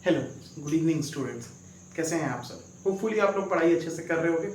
Hello, good evening students. कैसे हैं आप सब? होपफुली आप लोग पढ़ाई अच्छे से कर रहे होंगे।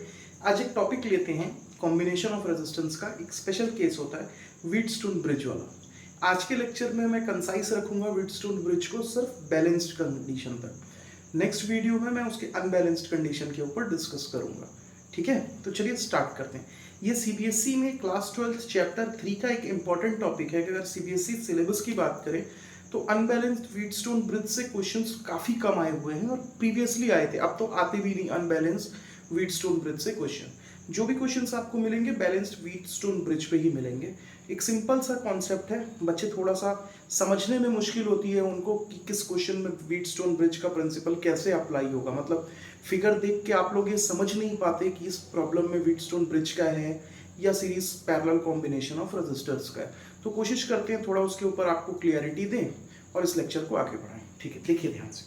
आज एक टॉपिक लेते हैं, कॉम्बिनेशन ऑफ रेजिस्टेंस का एक स्पेशल केस होता है व्हीटस्टोन ब्रिज वाला। आज के लेक्चर में मैं कंसाइज रखूंगा व्हीटस्टोन ब्रिज को सिर्फ बैलेंस्ड कंडीशन तक। नेक्स्ट वीडियो में मैं उसके अनबैलेंस्ड कंडीशन के ऊपर डिस्कस करूंगा। ठीक है, तो चलिए स्टार्ट करते हैं। ये सीबीएसई में क्लास 12 चैप्टर 3 का एक इंपॉर्टेंट टॉपिक है कि अगर सीबीएसई सिलेबस की बात करें तो अनबैलेंस्ड व्हीटस्टोन ब्रिज से क्वेश्चंस काफ़ी कम आए हुए हैं और प्रीवियसली आए थे, अब तो आते भी नहीं अनबैलेंस्ड व्हीटस्टोन ब्रिज से क्वेश्चन। जो भी क्वेश्चंस आपको मिलेंगे बैलेंस्ड व्हीटस्टोन ब्रिज पे ही मिलेंगे। एक सिंपल सा कॉन्सेप्ट है, बच्चे थोड़ा सा समझने में मुश्किल होती है उनको कि किस क्वेश्चन में व्हीटस्टोन ब्रिज का प्रिंसिपल कैसे अप्लाई होगा। मतलब फिगर देख के आप लोग ये समझ नहीं पाते कि इस प्रॉब्लम में व्हीटस्टोन ब्रिज का है या series parallel combination of resistors का है। तो कोशिश करते हैं थोड़ा उसके ऊपर आपको क्लियरिटी दें और इस लेक्चर को आगे बढ़ाएं। ठीक है, देखिए ध्यान से।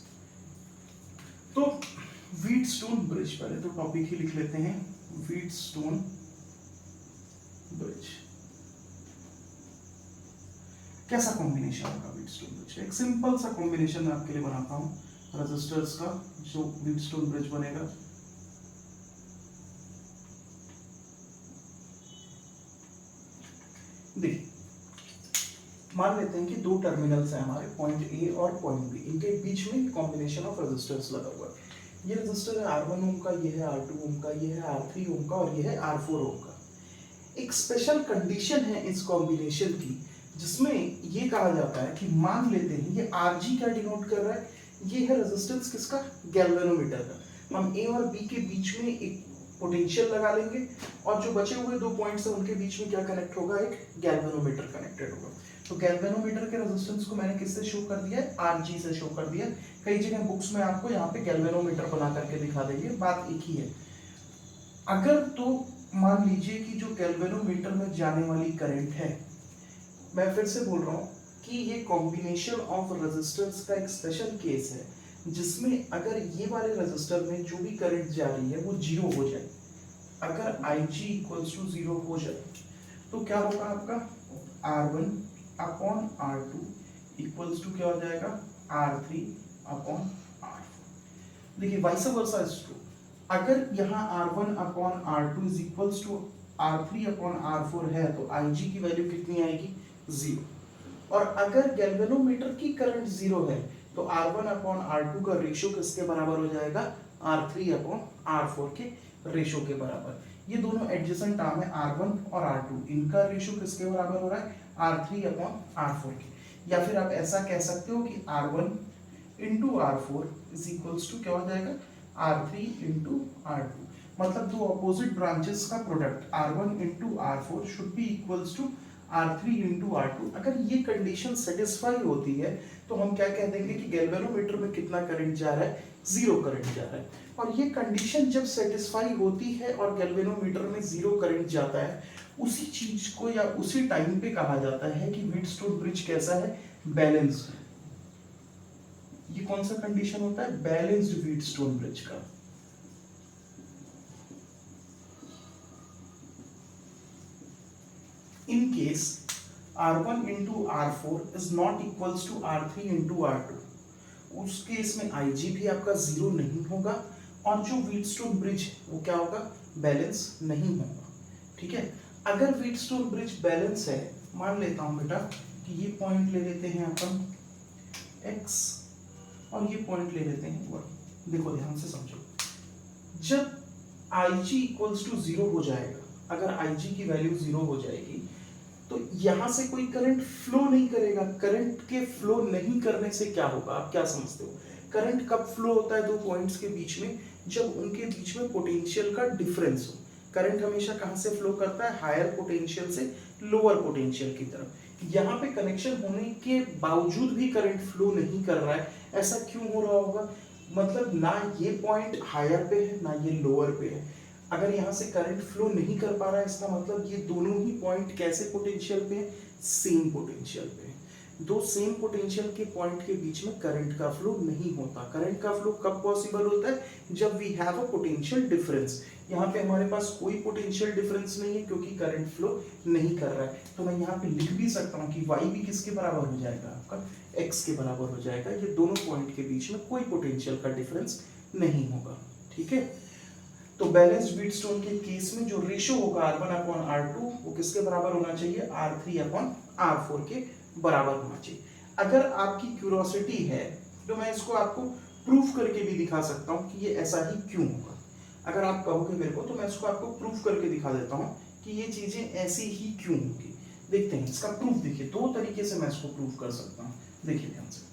तो व्हीटस्टोन ब्रिज, पहले तो टॉपिक ही लिख लेते हैं, व्हीटस्टोन ब्रिज कैसा कॉम्बिनेशन होगा व्हीटस्टोन ब्रिज का। एक सिंपल सा कॉम्बिनेशन मैं आपके लिए बनाता हूं रेजिस्टर्स का, जो व्हीटस्टोन ब्रिज बनेगा। देखिए, मान लेते हैं कि दो टर्मिनल्स हैं हमारे, पॉइंट ए और पॉइंट बी, इनके बीच में कॉम्बिनेशन ऑफ रेजिस्टर्स लगा हुआ है। ये रेजिस्टर है R1 ओम का, ये है R2 ओम का, ये है R3 ओम का और ये है R4 ओम का। एक स्पेशल कंडीशन है इस कॉम्बिनेशन की जिसमें ये कहा जाता है कि मान लेते हैं ये Rg क्या डिनोट कर रहा है, ये है रेजिस्टेंस किसका, गैल्वेनोमीटर का। हम ए और बी के बीच में एक पोटेंशियल लगा लेंगे और जो बचे हुए दो पॉइंट्स हैं उनके बीच में क्या कनेक्ट होगा, एक गैल्वेनोमीटर कनेक्टेड होगा। तो गैल्वेनोमीटर के रेजिस्टेंस को मैंने किससे शो कर दिया है, Rg से शो कर दिया। कई जगह बुक्स में आपको यहाँ पे गैल्वेनोमीटर बना करके दिखा देंगे, बात एक ही है। अगर तो मान लीजिए कि जो गैल्वेनोमीटर में जाने वाली करंट है, मैं फिर से बोल रहा हूँ कि ये कॉम्बिनेशन ऑफ रेजिस्टर्स का एक स्पेशल केस है जिसमें अगर ये वाले रेजिस्टर में जो भी करंट जा रही है वो जीरो हो जाए। अगर Ig इक्वल्स टू जीरो हो जाए तो क्या होगा आपका, R1 upon R2 equals to क्या हो जाएगा, R3 अपॉन R4। देखिए वाइस वर्सा इज ट्रू। अगर यहाँ R1 upon R2 is equals to R3 upon R4 है तो Ig की वैल्यू कितनी आएगी, जीरो। और अगर गैल्वेनोमीटर की करंट जीरो है तो R1 अपॉन R2 का रेशो किसके बराबर हो जाएगा, R3 अपॉन R4 के रेशो के बराबर। ये दोनों एडजेसेंट टर्म है R1 और R2, इनका रेशो किसके बराबर हो रहा है, R3 अपॉन R4 के। या फिर आप ऐसा कह सकते हो कि R1 into R4 is equals to क्या हो जाएगा, R3 इंटू R2। मतलब दो अपोजिट ब्रांचेस का product R1 into R4 should be equals to R3 into R2। अगर ये कंडीशन सेटिस्फाई होती है तो हम क्या कह देंगे कि गैल्वेनोमीटर में कितना करंट जा रहा है, जीरो करंट जा रहा है। और ये कंडीशन जब सेटिस्फाई होती है और गैल्वेनोमीटर में जीरो करंट जाता है, उसी चीज को या उसी टाइम पे कहा जाता है कि व्हीटस्टोन ब्रिज कैसा है, बैलेंस्ड है। ये कौन सा कंडीशन होता है, बैलेंस्ड व्हीटस्टोन ब्रिज का। In case R1 into R4 is not equals to R3 into R2, उस केस में Ig भी आपका जीरो नहीं होगा और जो व्हीटस्टोन ब्रिज है वो क्या होगा, बैलेंस नहीं होगा। ठीक है, अगर व्हीटस्टोन ब्रिज बैलेंस है, मान लेता हूं बेटा कि ये पॉइंट ले लेते हैं अपन x और ये पॉइंट ले लेते हैं y। देखो ध्यान से समझो, जब Ig इक्वल्स टू जीरो हो जाएगा, अगर Ig की वैल्यू जीरो हो जाएगी तो यहां से कोई करंट फ्लो नहीं करेगा। करंट के फ्लो नहीं करने से क्या होगा, आप क्या समझते हो, करंट कब फ्लो होता है दो पॉइंट्स के बीच में, जब उनके बीच में पोटेंशियल का डिफरेंस हो। करंट हमेशा कहां से फ्लो करता है, हायर पोटेंशियल से लोअर पोटेंशियल की तरफ। यहाँ पे कनेक्शन होने के बावजूद भी करंट फ्लो नहीं कर रहा है, ऐसा क्यों हो रहा होगा, मतलब ना ये पॉइंट हायर पे है ना ये लोअर पे है। अगर यहाँ से करंट फ्लो नहीं कर पा रहा है इसका मतलब ये दोनों ही पॉइंट कैसे पोटेंशियल पे है, सेम पोटेंशियल पे है। दो सेम पोटेंशियल के पॉइंट के बीच में करंट का फ्लो नहीं होता। करंट का फ्लो कब पॉसिबल होता है? जब we have a potential difference. यहाँ पे हमारे पास कोई पोटेंशियल डिफरेंस नहीं है क्योंकि करंट फ्लो नहीं कर रहा है, तो मैं यहाँ पे लिख भी सकता हूँ कि y भी किसके बराबर हो जाएगा? आपका x के बराबर हो जाएगा। ये दोनों पॉइंट के बीच में कोई पोटेंशियल का डिफरेंस नहीं होगा। ठीक है, तो बैलेंस्ड व्हीटस्टोन के केस में जो रेशियो होगा R1/R2 वो किसके बराबर होना चाहिए? R3/R4 के बराबर होना चाहिए। अगर आपकी क्यूरियोसिटी है तो मैं इसको आपको प्रूफ करके भी दिखा सकता हूँ कि ये ऐसा ही क्यों होगा। अगर आप कहोगे मेरे को तो मैं इसको आपको प्रूफ करके दिखा देता हूँ कि ये चीजें ऐसी ही क्यों होगी। देखते हैं इसका प्रूफ। देखिए, दो तरीके से मैं इसको प्रूफ कर सकता हूँ। देखिए ध्यान से,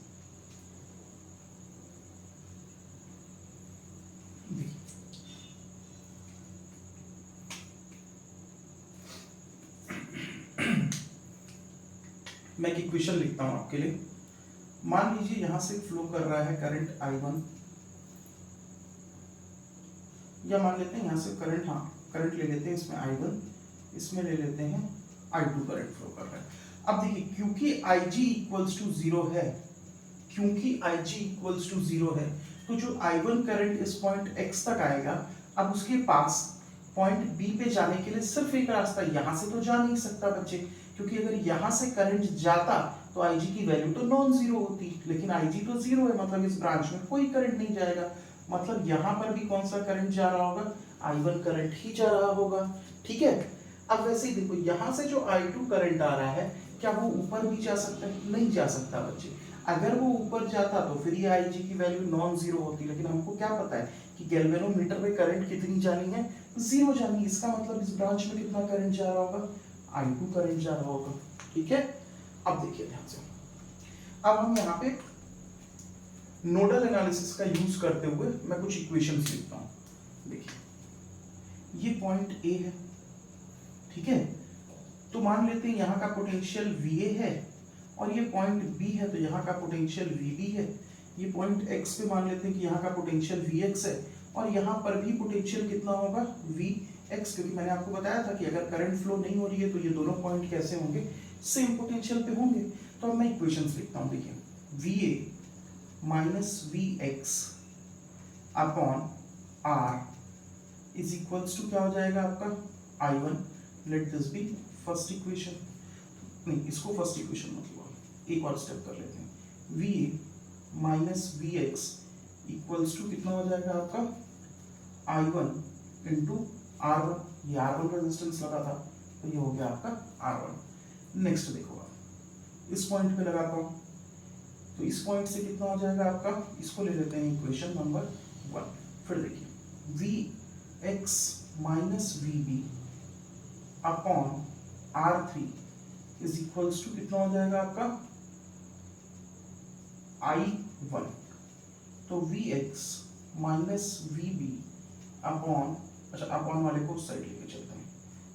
मैं एक इक्वेशन लिखता हूं आपके लिए। मान लीजिए यहां से फ्लो कर रहा है करंट I1, या मान लेते हैं यहां से करंट, करंट ले लेते हैं, इसमें I1, इसमें ले लेते हैं I2 करंट फ्लो कर रहा है। अब देखिए, क्योंकि Ig इक्वल्स टू 0 है, क्योंकि Ig इक्वल्स टू 0 है, तो जो I1 करंट इस पॉइंट X तक आएगा, अब उसके पास पॉइंट B पे जाने के लिए सिर्फ एक रास्ता, यहां से तो जा नहीं सकता बच्चे, क्योंकि अगर यहां से करंट जाता तो Ig की वैल्यू तो नॉन जीरो होती, लेकिन Ig तो जीरो है, मतलब इस ब्रांच में कोई करंट नहीं जाएगा। मतलब यहां पर भी कौन सा करंट जा रहा होगा? I1 करंट ही जा रहा होगा। ठीक है, अब वैसे ही देखो, यहां से जो I2 करंट आ रहा है, क्या वो ऊपर भी जा सकता है? नहीं जा सकता बच्चे। अगर वो ऊपर जाता तो फिर ये Ig की वैल्यू नॉन जीरो होती, लेकिन हमको क्या पता है कि गैल्वेनोमीटर में करंट कितनी जानी है? जीरो जानी। इसका मतलब इस ब्रांच में कितना करंट जा रहा होगा? I2 करंट जा रहा होगा। ठीक है, अब देखिए ध्यान से, अब हम यहाँ पे नोडल एनालिसिस का यूज करते हुए मैं कुछ इक्वेशंस लिखता हूं। देखिए, ये पॉइंट A है, ठीक है, तो मान लेते हैं यहाँ का पोटेंशियल VA है, और ये पॉइंट B है, तो यहाँ का पोटेंशियल VB है। ये पॉइंट X पे मान लेते हैं कि यहाँ का पोटेंशियल VX है, और यहाँ पर भी पोटेंशियल कितना होगा? VX, क्योंकि मैंने आपको बताया था कि अगर करंट फ्लो नहीं हो रही है तो ये दोनों पॉइंट कैसे होंगे? सेम पोटेंशियल पे होंगे। तो अब मैं इक्वेशंस लिखता हूँ। देखिए, VA minus VX upon R is equals to क्या हो जाएगा आपका? I1। Let this be first equation, नहीं इसको फर्स्ट इक्वेशन मतलब एक और स्टेप कर लेते हैं। VA minus VX equals to कितना हो जाएगा आपका? I1 into R1। ये R1 रेजिस्टेंस लगा था, तो ये हो गया आपका R1। नेक्स्ट देखो, आप इस पॉइंट पे लगाता हूँ, तो इस पॉइंट से कितना हो जाएगा आपका? इसको ले लेते हैं इक्वेशन नंबर 1। फिर देखिए, VX minus VB upon R3 is equals to कितना हो जाएगा आपका? I1। तो VX माइनस VB अपॉन, अच्छा अपॉन वाले को उस साइड लेके चलते हैं,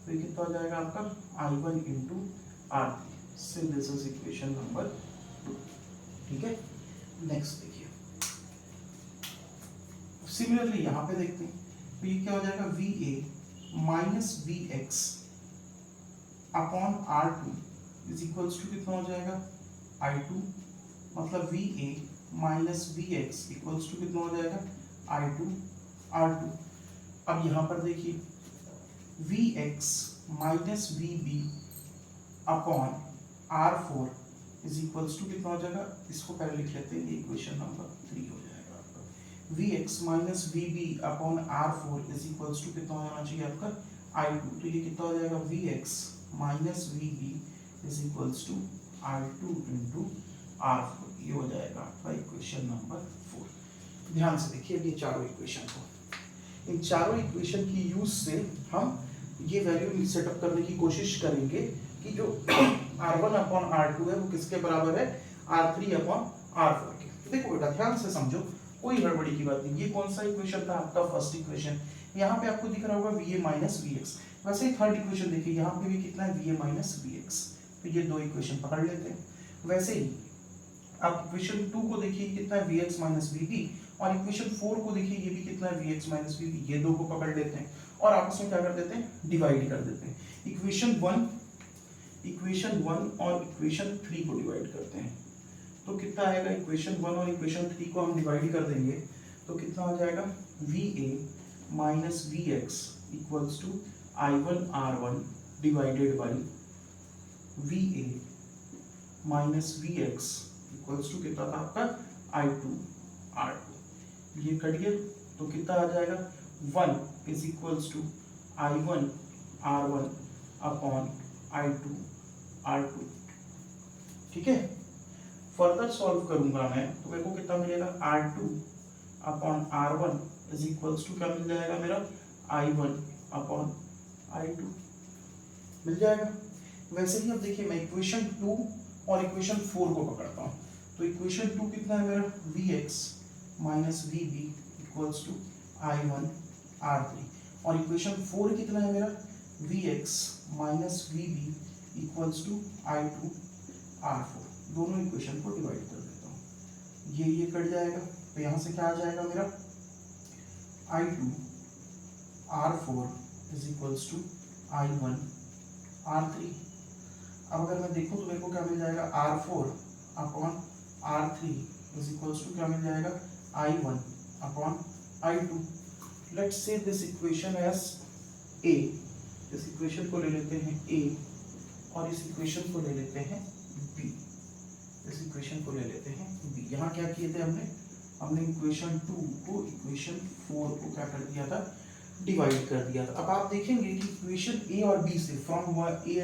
तो ये कितना हो जाएगा आपका? I1 into R3। So this is equation number 2। ठीक है, नेक्स्ट देखिए, सिमिलरली यहां पे देखते हैं, तो ये क्या हो जाएगा? VA minus VX upon R2 is equals to कितना हो जाएगा? I2। मतलब VA minus VX equals to कितना हो जाएगा? I2 R2। अब यहां पर देखिए, VX minus VB upon R4 is equals to कितना हो जाएगा? इसको पहले लिख लेते हैं, ये इक्वेशन नंबर 3 हो जाएगा आपका। VX minus VB upon R4 is equals to कितना होना चाहिए आपका? I2। तो ये कितना हो जाएगा? VX minus VB is equals to I2 into R4। ये हो जाएगा आपका इक्वेशन नंबर 4। ध्यान से देखिए ये चारों इक्वेशन को, इन चारों इक्वेशन की यूज से हम ये वैल्यू सेटअप करने की कोशिश करेंगे कि जो R1 अपॉन R2 है वो किसके बराबर है? R3 अपॉन R4 के। देखो बेटा ध्यान से समझो, कोई गड़बड़ी की बात नहीं। ये कौन सा इक्वेशन था? आपका फर्स्ट इक्वेशन। यहाँ पे आपको दिख रहा होगा VA माइनस VX। वैसे ही थर्ड इक्वेशन देखिए, यहाँ पे भी कितना है? VA minus VX। तो ये दो इक्वेशन पकड़ लेते हैं। वैसे ही आप इक्वेशन 2 को देखिए, कितना है? VX minus VB। और इक्वेशन 4 को देखिए, ये भी कितना है? VX minus VB। ये दो को पकड़ लेते हैं और आपस में क्या कर देते हैं? डिवाइड कर देते हैं। इक्वेशन 1 इक्वेशन 1 और इक्वेशन 3 को डिवाइड करते हैं तो कितना आएगा, इक्वेशन 1 और इक्वेशन 3 को हम डिवाइड कर देंगे तो कितना हो जाएगा, VA minus VX equals to I1 R1 divided by VA minus VX equals to कितना था आपका I2 R2, ये कट गया तो कितना आ जाएगा, 1 is equals to I1 R1 upon I2 R2। ठीक है, फर्दर सॉल्व करूंगा मैं तो मेरे को कितना मिलेगा, R2 upon R1 is equals to क्या मिल जाएगा मेरा, I1 अपॉन I2 मिल जाएगा। वैसे ही अब देखिए मैं इक्वेशन 2 और इक्वेशन 4 को पकड़ता हूँ तो इक्वेशन 2 कितना है मेरा, Vx minus VB equals to I1 R3 और इक्वेशन 4 कितना है मेरा, Vx minus VB equals to I2 R4। दोनों इक्वेशन को डिवाइड कर देता हूँ, ये कट जाएगा तो यहाँ से क्या आ जाएगा मेरा, I2 R4 is equals to I1 R3। अब अगर मैं देखूँ तो मेरे को क्या मिल जाएगा, R4 upon R3 is equals to क्या मिल जाएगा, I1 upon I2। Let's say this equation as A, इस इक्वेशन को ले लेते हैं A और इस इक्वेशन को ले लेते हैं B, इस इक्वेशन को ले लेते हैं B। यहाँ क्या किए थे हमने इक्वेशन 2 को इक्वेशन 4 को क्या कर दिया था, डिवाइड कर दिया था। अब आप देखेंगे कि इक्वेशन A और B से फ्रॉम A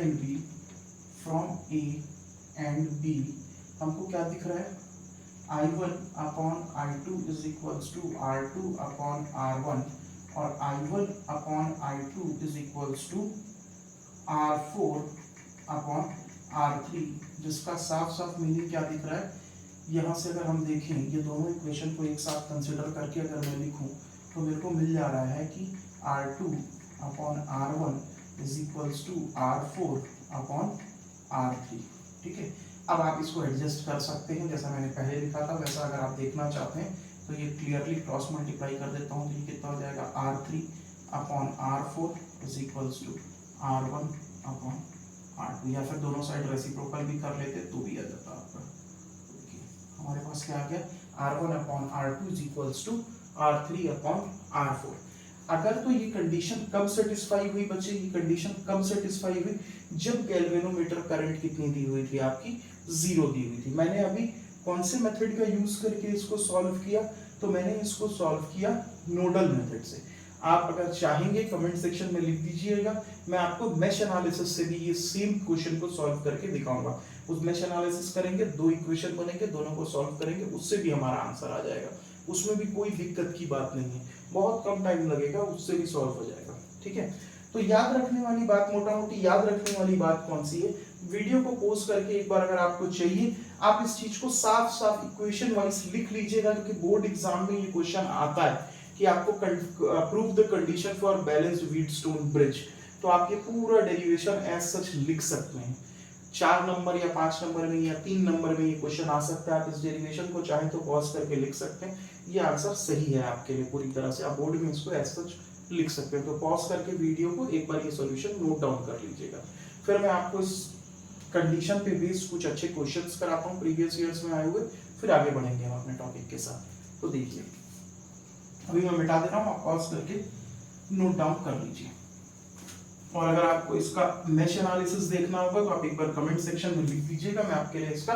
एंड B हमको क्या दिख रहा है, I1 upon I2 is equals to R2 upon R1 और I1 upon I2 is equals to R4 upon R3, जिसका साफ साफ मीनिंग क्या दिख रहा है, यहाँ से अगर हम देखें ये दोनों इक्वेशन को एक साथ कंसिडर करके अगर मैं लिखूं तो मेरे को मिल जा रहा है कि R2 upon R1 is equals to R4 upon R3। ठीक है, अब आप इसको एडजस्ट कर सकते हैं, जैसा मैंने पहले लिखा था वैसा अगर आप देखना चाहते हैं तो ये क्लियरली क्रॉस मल्टीप्लाई कर देता हूँ तो ये कितना हो जाएगा, R3 upon R4 is equals to R1 upon R2, या फिर दोनों साइड रेसिप्रोकल भी कर लेते तो भी आ जाता आपका। हमारे पास क्या आ गया, R1 upon R2 is equals to R3 upon R4। अगर तो ये कंडीशन कब सेटिस्फाई हुई बच्चे, ये कंडीशन कब सेटिस्फाई हुई, जब गैल्वेनोमीटर करंट कितनी दी हुई थी आपकी, 0 दी हुई थी। मैंने अभी कौन से मेथड का यूज करके इसको सॉल्व किया, तो मैंने इसको सॉल्व किया नोडल मेथड से। आप अगर चाहेंगे कमेंट सेक्शन में लिख दीजिएगा, मैं आपको मेश एनालिसिस से भी ये सेम क्वेश्चन को सॉल्व करके दिखाऊंगा। उस मेश एनालिसिस करेंगे, 2 इक्वेशन बनेंगे, दोनों को सॉल्व करेंगे, उससे भी हमारा आंसर आ जाएगा, उसमें भी कोई दिक्कत की बात नहीं है, बहुत कम टाइम लगेगा, उससे भी सॉल्व हो जाएगा। ठीक है, तो याद रखने वाली बात, मोटा मोटी याद रखने वाली बात कौन सी है, वीडियो को पॉज करके एक बार अगर आपको चाहिए आप इस चीज को साफ साफ इक्वेशन वाइज लिख लीजिएगा, क्योंकि बोर्ड एग्जाम में ये क्वेश्चन आता है कि आपको prove the condition for balanced Wheatstone bridge, तो आप ये पूरा डेरिवेशन एज सच लिख सकते हैं। 4 नंबर या 5 नंबर में या 3 नंबर में ये क्वेश्चन आ सकता है, आप इस डेरिवेशन को चाहे तो पॉज करके लिख सकते हैं, ये आंसर सही है आपके लिए पूरी तरह से, आप बोर्ड में इसको एज सच लिख सकते हैं। तो पॉज करके वीडियो को एक बार ये सॉल्यूशन नोट डाउन कर लीजिएगा, फिर मैं आपको इस कंडीशन पे बेस्ड कुछ अच्छे क्वेश्चंस कराता हूँ प्रीवियस ईयर्स में आए हुए, फिर आगे बढ़ेंगे हम अपने टॉपिक के साथ। तो देखिए अभी मैं मिटा दे रहा हूँ, आप पॉज करके नोट डाउन कर लीजिए, और अगर आपको इसका मेश एनालिसिस देखना होगा तो आप एक बार कमेंट सेक्शन में लिख दीजिएगा, मैं आपके लिए इसका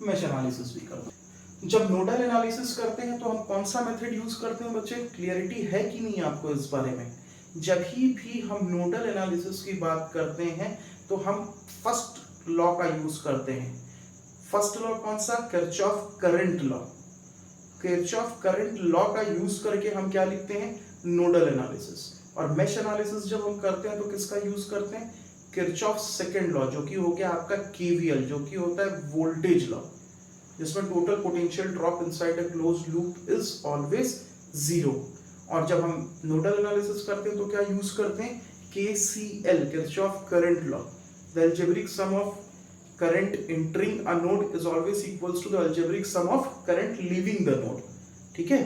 मेश एनालिसिस भी करूँगा। जब नोडल एनालिसिस करते हैं तो हम कौन सा मेथड यूज करते हैं बच्चे, क्लियरिटी है कि नहीं आपको इस बारे में, जब भी हम नोडल एनालिसिस की बात करते हैं तो हम फर्स्ट लॉ का यूज करते हैं। फर्स्ट लॉ कौन सा, Kirchhoff current law. Kirchhoff current law का यूज करके हम क्या लिखते हैं, नोडल एनालिसिस। और मेश एनालिसिस जब हम करते हैं तो किसका यूज करते हैं, किरचॉफ सेकंड लॉ, जो कि हो गया आपका केवीएल, जो कि होता है वोल्टेज लॉ, जिसमें total potential drop inside a closed loop is always 0। और जब हम नोडल एनालिसिस करते हैं तो क्या यूज करते हैं, KCL, Kirchhoff current law. The algebraic sum of current entering a node is always equals to the algebraic sum of current leaving the node. ठीक है,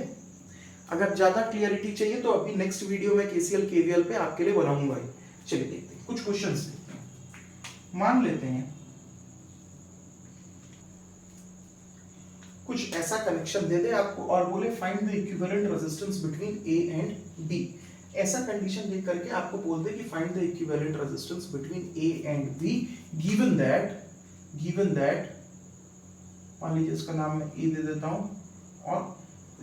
अगर ज्यादा क्लियरिटी चाहिए तो अभी नेक्स्ट वीडियो में केसीएल केवीएल पे आपके लिए बनाऊंगा ही। चलिए देखते हैं कुछ क्वेश्चंस देखते हैं। मान लेते हैं कुछ ऐसा कनेक्शन दे दे आपको और बोले find the equivalent resistance between A and B. ऐसा कंडीशन देख करके आपको बोल दे कि find the equivalent resistance between A and B given that मान लीजिए इसका नाम मैं ए दे देता हूं और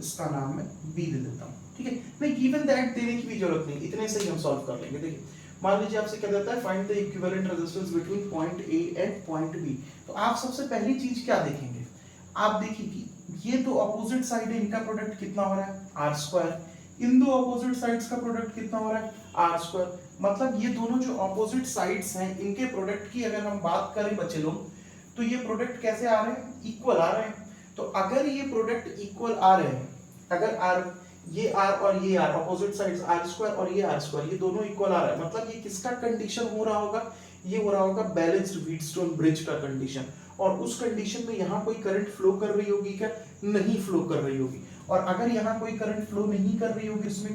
इसका नाम मैं बी दे देता हूं, ठीक है। नहीं, गिवन दैट देने की भी जरूरत नहीं, इतने से ही हम सॉल्व कर लेंगे। देखिए मान लीजिए आपसे क्या देता है find the equivalent resistance between point A and point B. तो आप सबसे पहली चीज क्या देखेंगे, आप देखिए कि ये तो अपोजिट साइड है, इनका प्रोडक्ट कितना हो रहा है आर स्क्वायर। इन दो अपोजिट साइड्स का प्रोडक्ट कितना हो रहा है आर स्क्वायर। मतलब ये दोनों जो अपोजिट साइड्स हैं इनके प्रोडक्ट की अगर हम बात करें बच्चे लोग, तो ये प्रोडक्ट कैसे आ रहे हैं, इक्वल आ रहे हैं। तो अगर ये प्रोडक्ट इक्वल आ रहे हैं, अगर आर ये आर और ये R opposite sides are square और ये आर स्क्वायर ये दोनों इक्वल आ रहा है, मतलब ये किसका कंडीशन हो रहा होगा, ये हो रहा होगा बैलेंस्ड व्हीटस्टोन ब्रिज का कंडीशन। और उस कंडीशन में यहाँ कोई करंट फ्लो कर रही होगी क्या, नहीं फ्लो कर रही होगी। और अगर यहाँ कोई करंट फ्लो नहीं कर रही होगी, इसमें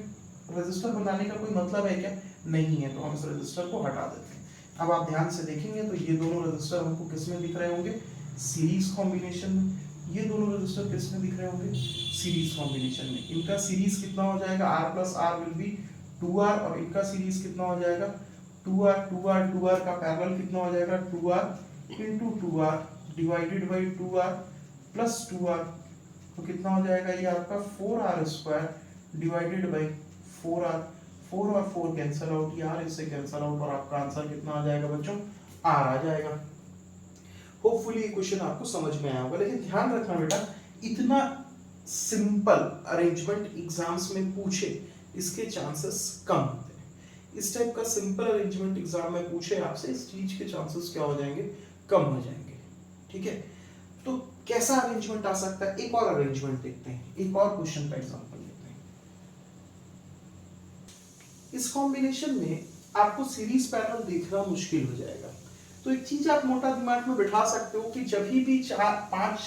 रेजिस्टर बनाने का कोई मतलब है क्या, नहीं है। तो हम इस रेजिस्टर को हटा देते हैं। अब आप ध्यान से देखेंगे तो ये दोनों रेजिस्टर हमको किस में दिख रहे होंगे, सीरीज कॉम्बिनेशन में। ये दोनों रेजिस्टर किस में दिख रहे होंगे, सीरीज कॉम्बिनेशन में। इनका सीरीज कितना हो जाएगा, R plus R will be 2R, और इनका सीरीज कितना हो जाएगा 2R 2R 2R का पैरेलल कितना हो जाएगा 2R into 2R divided by 2R plus 2R। तो कितना हो जाएगा ये आपका 4R square divided by 4R। 4 और 4 कैंसिल आउट, ये R इससे कैंसिल आउट, और आपका आंसर कितना आ जाएगा बच्चों, R आ जाएगा। होपफुली ये क्वेश्चन आपको समझ में आया होगा। लेकिन ध्यान रखना बेटा, इतना सिंपल अरेंजमेंट एग्जाम्स में पूछे इसके चांसेस कम होते हैं। इस टाइप का सिंपल अरेंजमेंट एग्जाम में पूछे आपसे, इस चीज के चांसेस क्या हो जाएंगे, कम हो जाएंगे, ठीक है। तो कैसा अरेंजमेंट आ सकता है, एक और अरेंजमेंट देखते हैं, एक और क्वेश्चन का एग्जांपल लेते हैं। इस कॉम्बिनेशन में आपको सीरीज पैरेलल देखना मुश्किल हो जाएगा। तो एक चीज आप मोटा दिमाग में बिठा सकते हो कि जब भी 4 5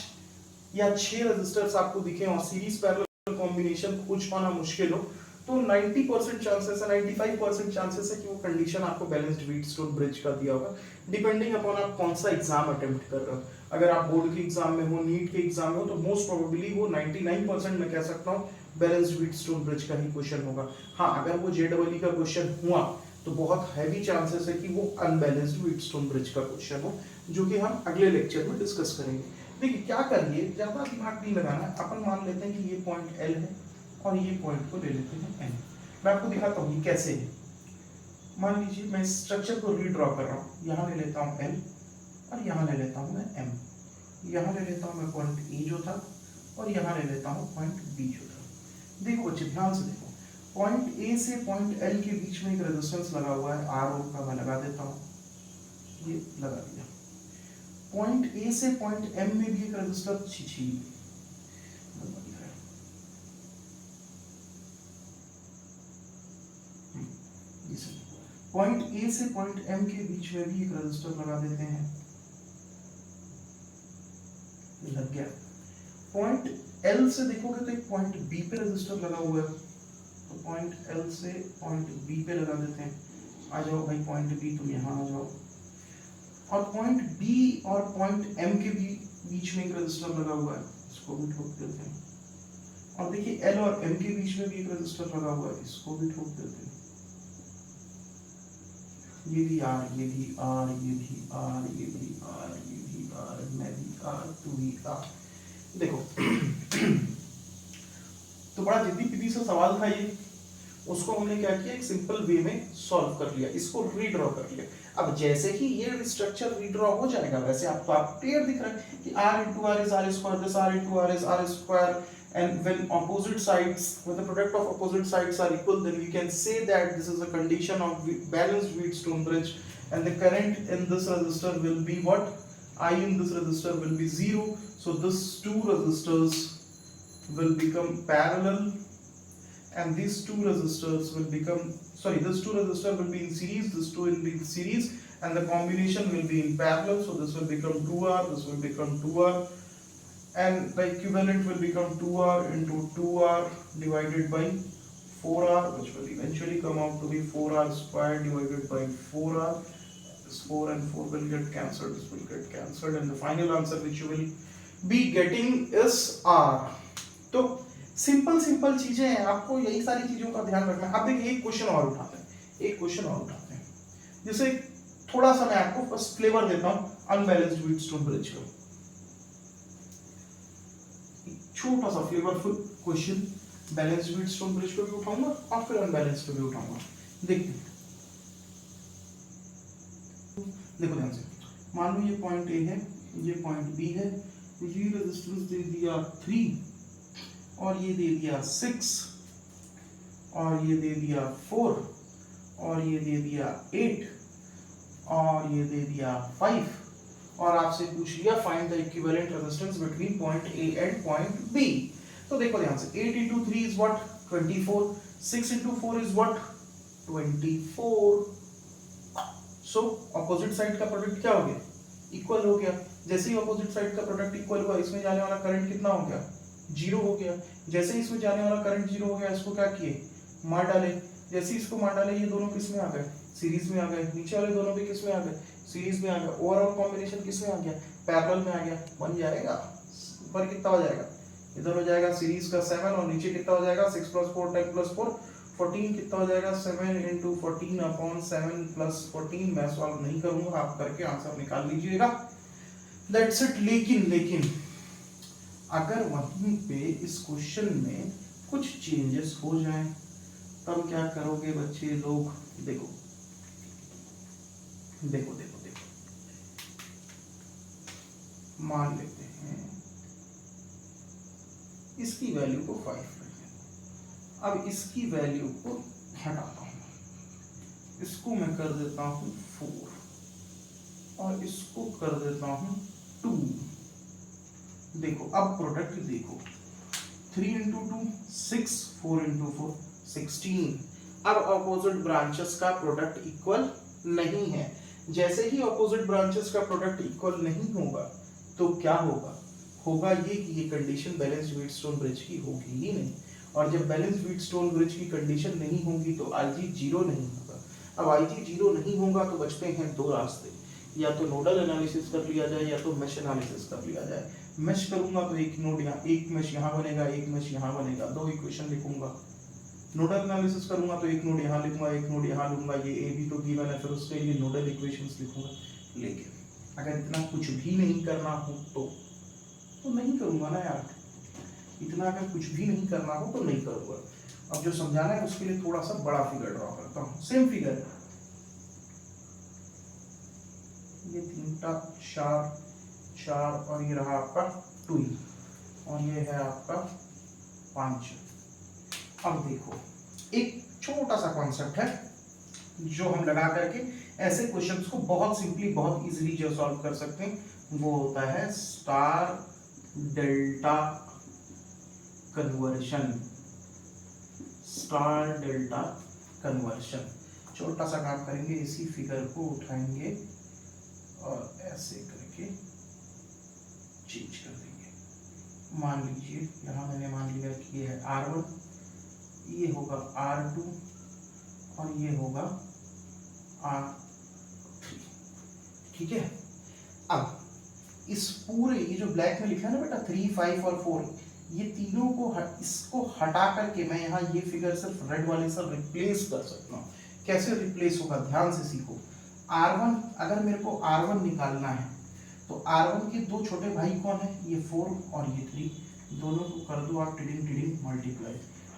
या 6 रेजिस्टर्स आपको दिखे और सीरीज पैरेलल कॉम्बिनेशन खोज पाना मुश्किल हो, तो 90% चांसेस है, 95% चांसेस है कि वो कंडीशन आपको बैलेंस्ड व्हीटस्टोन ब्रिज का दिया होगा, डिपेंडिंग अपॉन आप कौन सा एग्जाम अटेम्प्ट कर रहे हो। अगर आप बोर्ड के एग्जाम में हो, नीट के एग्जाम में हो, तो मोस्ट प्रोबेबली वो 99% मैं कह सकता हूँ बैलेंस्ड व्हीटस्टोन ब्रिज का ही क्वेश्चन होगा। हाँ, अगर वो जेडब्ल्यू का क्वेश्चन हुआ तो बहुत हैवी चांसेस है कि वो अनबैलेंस्ड व्हीटस्टोन ब्रिज का क्वेश्चन हो, जो कि हम अगले लेक्चर में डिस्कस करेंगे। देखिए क्या करिए, ज्यादा दिमाग नहीं लगाना, अपन मान लेते हैं कि ये पॉइंट L है और ये पॉइंट को ले लेते हैं N। मैं आपको दिखाता हूँ ये कैसे है। मान लीजिए मैं स्ट्रक्चर को रीड्रॉ कर रहा हूँ, यहाँ ले लेता हूँ L और यहाँ ले लेता हूँ मैं M। यहाँ ले लेता हूँ मैं पॉइंट E जो था, और यहाँ ले लेता हूँ पॉइंट B जो था। देखो बच्चे ध्यान से देखो, पॉइंट A से पॉइंट L के बीच में एक रेजिस्टेंस लगा हुआ है, R का मैं लगा देता हूँ, ये लगा दिया। पॉइंट A से पॉइंट M में भी एक रेजिस्टर पॉइंट A से पॉइंट M के बीच में भी एक रेजिस्टर लगा देते हैं, लग गया। पॉइंट L से देखोगे तो एक पॉइंट B पे रेजिस्टर लगा हुआ है, तो पॉइंट L से पॉइंट B पे लगा देते हैं। आ जाओ भाई पॉइंट B, तुम यहाँ आ जाओ। और पॉइंट B और पॉइंट M के बीच में एक रेजिस्टर लगा हुआ है, इसको भी ठोक देते हैं। और देखिए L और M के बीच में भी एक रेजिस्टर लगा हुआ है, इसको भी ठोक देते हैं। ये भी R, ये भी R, ये भी R, ये भी R, ये भी R, मैं भी R, तू भी R। देखो तो बड़ा जिद्दी पिद्दी सा सवाल था ये, उसको हमने क्या किया, एक सिंपल वे में सॉल्व कर लिया, इसको रीड्रॉ कर लिया। अब जैसे ही ये स्ट्रक्चर रीड्रॉ हो जाएगा, वैसे आपको आप क्लियर दिख रहा है कि R into R is R square, this R into R is R square, and when opposite sides, when the product of opposite sides are equal, then we can say that this is a condition of balanced Wheatstone bridge, and the current in this resistor will be what? I in this resistor will be 0, so this two resistors will become parallel, and these two resistors will become, sorry, this two resistor will be in series, this two will be in series, and the combination will be in parallel, so this will become 2R, this will become 2R, and the equivalent will become 2R into 2R divided by 4R, which will eventually come out to be 4R squared divided by 4R. This 4 and 4 will get cancelled, this will get cancelled, and the final answer which you will be getting is R. तो simple simple चीजें हैं, आपको यही सारी चीजों का ध्यान रखना है। अब देखिए एक क्वेश्चन और उठाते हैं, एक क्वेश्चन और उठाते हैं, जैसे थोड़ा सा मैं आपको बस फ्लेवर देता हूं अनबैलेंस्ड व्हीटस्टोन ब्रिज का, छोटा सा flavourful question. Balanced Wheatstone bridge को भी उठाऊंगा और फिर अनबैलेंस्ड को भी उठाऊंगा। देखते हैं, देखो ध्यान से, मान लो ये पॉइंट ए है, ये पॉइंट बी है, ये रेजिस्टेंस दे दिया 3 और ये दे दिया 6 और ये दे दिया 4 और ये दे दिया 8 और ये दे दिया 5 और आपसे पूछ लिया find the equivalent resistance between point A and point B. तो देखो ध्यान से, 8 into 3 is what 24, 6 into 4 is what 24। So opposite side का प्रोडक्ट क्या हो गया, इक्वल हो गया। जैसे ही ऑपोजिट साइड का प्रोडक्ट इक्वल हुआ, इसमें जाने वाला करंट कितना हो गया, 0 हो गया। जैसे ही इसमें जाने वाला करंट 0 हो गया, इसको क्या किए, मार डाले। जैसे ही इसको मार डाले, ये दोनों किस में आ गए, सीरीज में आ गए। नीचे वाले दोनों भी किस में आ गए, सीरीज में आ गए। ओवरऑल कॉम्बिनेशन किस में आ गया, पैरेलल में आ गया। बन जाएगा, ऊपर कितना हो जाएगा, इधर हो जाएगा सीरीज का 7 और नीचे कितना हो जाएगा 6 + 4 10 + 4 14। कितना हो जाएगा 7 × 14/7 + 14। मैं सॉल्व नहीं करूंगा, आप करके आंसर निकाल लीजिएगा, दैट्स इट। लेकिन अगर वहीं पे इस क्वेश्चन में कुछ चेंजेस हो जाएं, तब क्या करोगे बच्चे लोग। देखो देखो देखो देखो, मान लेते हैं इसकी वैल्यू को 5 रखें। अब इसकी वैल्यू को हटाता हूं, इसको मैं कर देता हूं 4 और इसको कर देता हूं 2। देखो अब प्रोडक्ट देखो, 3 × 2 6, 4 × 4 16। अब ऑपोजिट ब्रांचेस का प्रोडक्ट इक्वल नहीं है। जैसे ही ऑपोजिट ब्रांचेस का प्रोडक्ट इक्वल नहीं होगा तो क्या होगा, होगा ये कि ये कंडीशन बैलेंस्ड व्हीटस्टोन ब्रिज की होगी ही नहीं। और जब बैलेंस्ड व्हीटस्टोन ब्रिज की कंडीशन नहीं होगी तो IG 0 नहीं होगा। अब IG 0 नहीं होगा तो बचते हैं दो रास्ते, या तो नोडल एनालिसिस कर लिया जाए या तो मेश एनालिसिस कर लिया जाए। मेश करूंगा तो एक नोड यहाँ, एक मेश यहाँ बनेगा, एक मेश यहाँ बनेगा, दो इक्वेशन लिखूंगा। नोडल एनालिसिस करूंगा तो एक नोड यहाँ लिखूंगा, एक नोड यहाँ लूंगा, ये ए भी तो गिवन है, फिर उसके लिए नोडल इक्वेशंस लिखूंगा। लेकिन अगर इतना कुछ भी नहीं करना हो तो नहीं करूंगा ना यार, इतना अगर कुछ भी नहीं करना हो तो नहीं करूंगा। अब जो समझाना है उसके लिए थोड़ा सा बड़ा फिगर ड्रॉ करता हूँ। सेम फिगर है, ये 3 4 और ये रहा आपका 2 और ये है आपका 5। अब देखो एक छोटा सा कॉन्सेप्ट है जो हम लगा करके ऐसे क्वेश्चंस को बहुत सिंपली, बहुत इजीली जो सॉल्व कर सकते हैं, वो होता है star delta conversion. Star delta conversion, छोटा सा काम करेंगे, इसी फिगर को उठाएंगे और ऐसे करके चेंज कर देंगे। मान लीजिए यहाँ मैंने मान लिया कि ये है R1, ये होगा R2 और ये होगा R3। ठीक है। अब इस पूरे, ये जो ब्लैक में लिखा है ना बेटा 3 5 और 4, ये तीनों को इसको हटा करके मैं यहाँ ये फिगर सिर्फ रेड वाले से रिप्लेस कर सकता हूँ। कैसे रिप्लेस होगा, ध्यान से सीखो। R1, अगर मेरे को R1 निकालना है तो R1 के दो छोटे भाई कौन है, ये 4 और ये 3, दोनों को कर दो आप टिडिंग मल्टीप्लाई,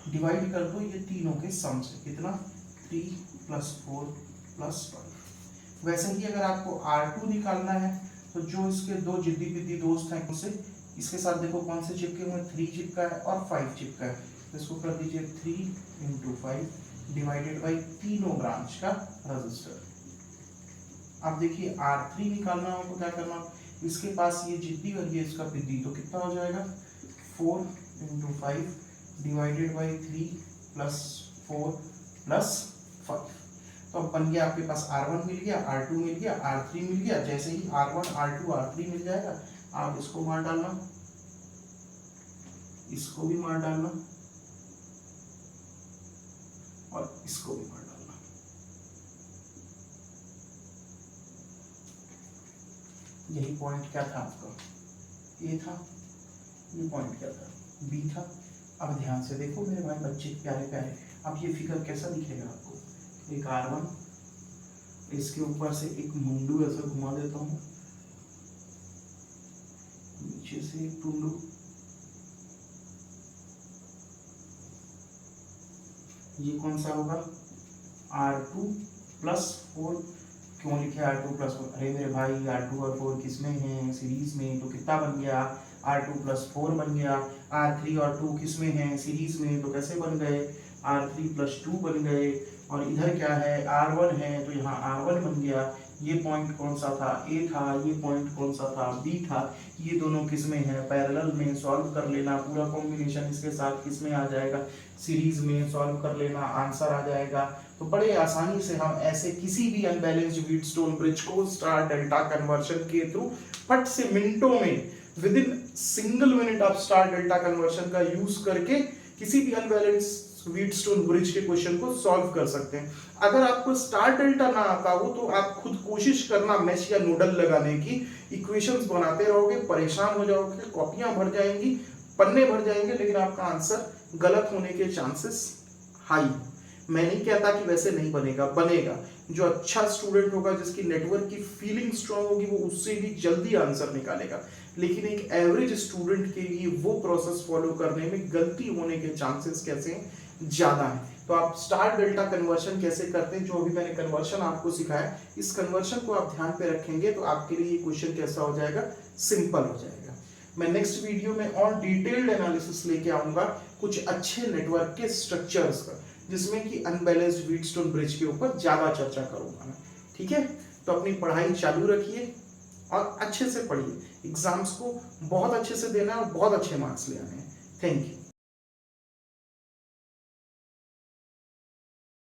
डिवाइड कर दो ये तीनों के सम से, कितना 3 + 4 + 5। वैसे ही अगर आपको R2 निकालना है तो जो इसके दो जिद्दी बिद्दी दोस्त हैं उनसे, इसके साथ देखो कौन से चिपके हुए, 3 चिपका है और 5 चिपका है, तो इसको कर दीजिए 3 × 5 डिवाइडेड बाई तीनों ब्रांच का रजिस्टर। अब देखिए R3 निकालना हो तो क्या करना, इसके पास ये जिद्दी और ये इसका बिद्दी, तो कितना हो जाएगा 4 × 5 डिवाइडेड बाई 3 + 4 + 5। तो अब बन गया आपके पास R1 मिल गया, R2 मिल गया, R3 मिल गया। जैसे ही R1 R2 R3 मिल जाएगा, आप इसको मार डालना, इसको भी मार डालना और इसको भी मार डालना। यही पॉइंट क्या था आपका, ए था, ये पॉइंट क्या था, बी था। अब ध्यान से देखो मेरे भाई बच्चे प्यारे प्यारे, अब ये फिगर कैसा दिखेगा आपको, एक R1, इसके ऊपर से एक मुंडू ऐसा घुमा देता हूँ, नीचे से एक टुंडू, ये कौन सा होगा, R2 प्लस 4। क्यों लिखे R2 प्लस 4, अरे मेरे भाई R2 और 4 किसमें हैं, सीरीज में, तो कितना बन गया, R2 प्लस 4 बन गया। R3 और 2 किसमें हैं, सीरीज में, तो कैसे बन गए, R3 प्लस 2 बन गए। और इधर क्या है, R1 है, तो यहाँ R1 बन गया। ये पॉइंट कौन सा था, ए था, ये पॉइंट कौन सा था, बी था। ये दोनों किसमें है, पैरेलल में, सॉल्व कर लेना, पूरा कॉम्बिनेशन इसके साथ किसमें आ जाएगा, सीरीज में, सॉल्व कर लेना, आंसर आ जाएगा। तो बड़े आसानी से हम ऐसे किसी भी अनबैलेंस्ड व्हीटस्टोन ब्रिज को स्टार डेल्टा कन्वर्शन के थ्रू फट से मिनटों में, विद इन सिंगल मिनट आप स्टार डेल्टा कन्वर्शन का यूज करके किसी भी अनबैलेंस्ड व्हीटस्टोन ब्रिज के क्वेश्चन को सॉल्व कर सकते हैं। अगर आपको स्टार डेल्टा ना आता हो तो आप खुद कोशिश करना मैश या नोडल लगाने की, इक्वेशंस बनाते रहोगे, परेशान हो जाओगे, कॉपियां भर जाएंगी, पन्ने भर जाएंगे, लेकिन आपका आंसर गलत होने के चांसेस हाई। मैं नहीं कहता कि वैसे नहीं बनेगा, बनेगा। जो अच्छा स्टूडेंट होगा, जिसकी नेटवर्क की फीलिंग स्ट्रांग होगी, वो उससे भी जल्दी आंसर निकालेगा। लेकिन एक एवरेज स्टूडेंट के लिए वो प्रोसेस फॉलो करने में गलती होने के चांसेस कैसे हैं, ज्यादा है। तो आप स्टार डेल्टा कन्वर्शन कैसे करते हैं, जो अभी मैंने कन्वर्शन आपको सिखाया, इस कन्वर्शन को आप ध्यान पे रखेंगे तो आपके लिए ये क्वेश्चन कैसा हो जाएगा, सिंपल हो जाएगा। मैं नेक्स्ट वीडियो में और डिटेल्ड एनालिसिस लेके आऊंगा कुछ अच्छे नेटवर्क के स्ट्रक्चर्स का, जिसमें कि अनबैलेंस्ड व्हीटस्टोन ब्रिज के ऊपर ज्यादा चर्चा करूंगा मैं। ठीक है, तो अपनी पढ़ाई चालू रखिए और अच्छे से पढ़िए, एग्जाम्स को बहुत अच्छे से देना है और बहुत अच्छे मार्क्स ले आने हैं। Thank you.